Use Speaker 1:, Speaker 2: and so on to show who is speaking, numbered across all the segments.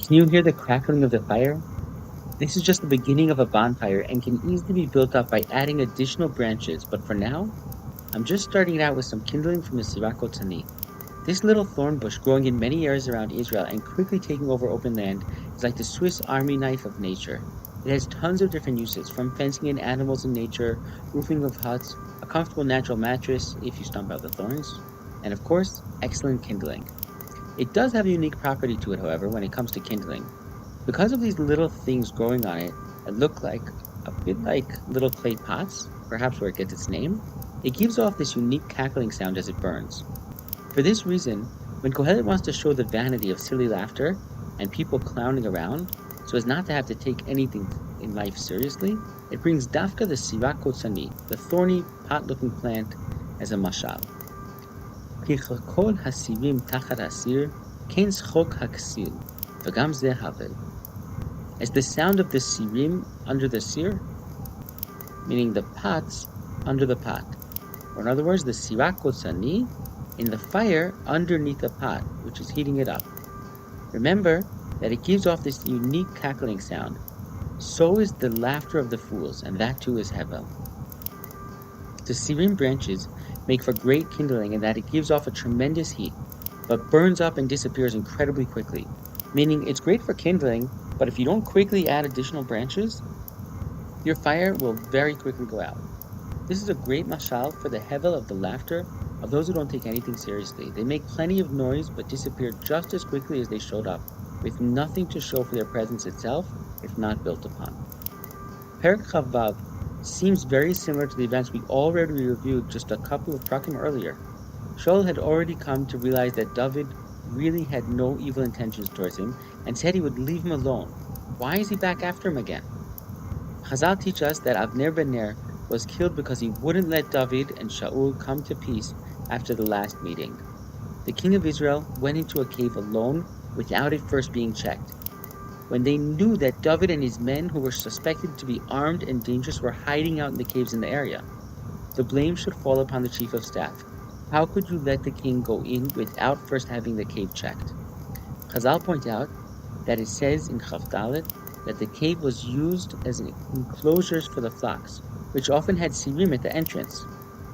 Speaker 1: Can you hear the crackling of the fire? This is just the beginning of a bonfire and can easily be built up by adding additional branches, but for now, I'm just starting it out with some kindling from the Sirah. This little thorn bush growing in many areas around Israel and quickly taking over open land is like the Swiss army knife of nature. It has tons of different uses, from fencing in animals in nature, roofing of huts, a comfortable natural mattress if you stomp out the thorns, and of course, excellent kindling. It does have a unique property to it, however, when it comes to kindling. Because of these little things growing on it that look like a bit like little clay pots, perhaps where it gets its name, it gives off this unique cackling sound as it burns. For this reason, when Kohelet wants to show the vanity of silly laughter and people clowning around, so as not to have to take anything in life seriously, it brings Dafka the Sirah Kotzani, the thorny, pot-looking plant, as a mashal. כי כל הסירים תחת הסיר, כן צחוק הכסיל, וגם זה הבל. As the sound of the sirim under the sir, meaning the pots under the pot. Or in other words, the sirah kotzani in the fire underneath the pot, which is heating it up. Remember that it gives off this unique cackling sound. So is the laughter of the fools, and that too is hevel. The sirim branches make for great kindling in that it gives off a tremendous heat, but burns up and disappears incredibly quickly. Meaning it's great for kindling, but if you don't quickly add additional branches, your fire will very quickly go out. This is a great mashal for the hevel of the laughter of those who don't take anything seriously. They make plenty of noise but disappear just as quickly as they showed up, with nothing to show for their presence itself if not built upon. Perak Chavav seems very similar to the events we already reviewed just a couple of prakim earlier. Shaul had already come to realize that David really had no evil intentions towards him and said he would leave him alone. Why is he back after him again? Chazal teach us that Avner ben Ner was killed because he wouldn't let David and Shaul come to peace after the last meeting. The king of Israel went into a cave alone without it first being checked. When they knew that David and his men, who were suspected to be armed and dangerous, were hiding out in the caves in the area, the blame should fall upon the chief of staff. How could you let the king go in without first having the cave checked? Chazal point out that it says in Chavdalet that the cave was used as enclosures for the flocks, which often had sirim at the entrance,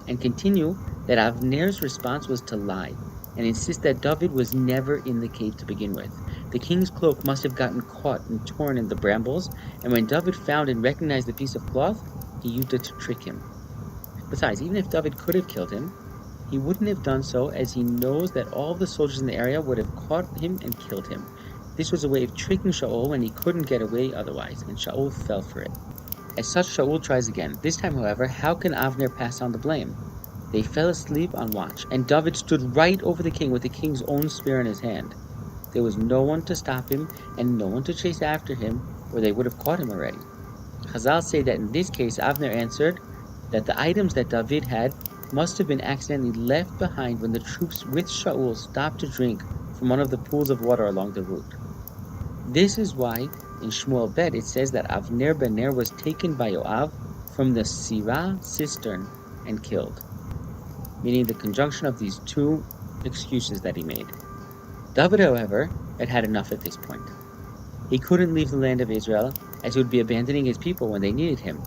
Speaker 1: and continue that Avner's response was to lie and insist that David was never in the cave to begin with. The king's cloak must have gotten caught and torn in the brambles, and when David found and recognized the piece of cloth, he used it to trick him. Besides, even if David could have killed him, he wouldn't have done so, as he knows that all the soldiers in the area would have caught him and killed him. This was a way of tricking Shaul when he couldn't get away otherwise, and Shaul fell for it. As such, Shaul tries again. This time, however, how can Avner pass on the blame? They fell asleep on watch, and David stood right over the king with the king's own spear in his hand. There was no one to stop him and no one to chase after him, or they would have caught him already. Chazal say that in this case, Avner answered that the items that David had must have been accidentally left behind when the troops with Shaul stopped to drink from one of the pools of water along the route. This is why in Shmuel Bet it says that Avner ben Ner was taken by Yoav from the Sirah cistern and killed, meaning the conjunction of these two excuses that he made. David, however, had had enough at this point. He couldn't leave the land of Israel, as he would be abandoning his people when they needed him.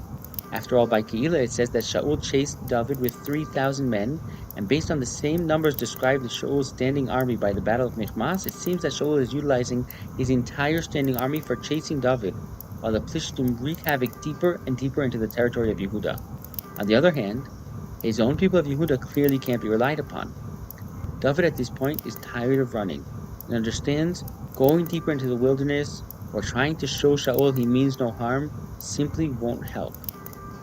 Speaker 1: After all, by Keilah, it says that Shaul chased David with 3,000 men, and based on the same numbers described as Shaul's standing army by the Battle of Michmas, it seems that Shaul is utilizing his entire standing army for chasing David, while the Plishtim wreak havoc deeper and deeper into the territory of Yehuda. On the other hand, his own people of Yehuda clearly can't be relied upon. David at this point is tired of running and understands going deeper into the wilderness or trying to show Shaul he means no harm simply won't help.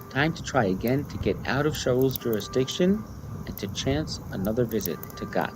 Speaker 1: Time to try again to get out of Shaul's jurisdiction and to chance another visit to God.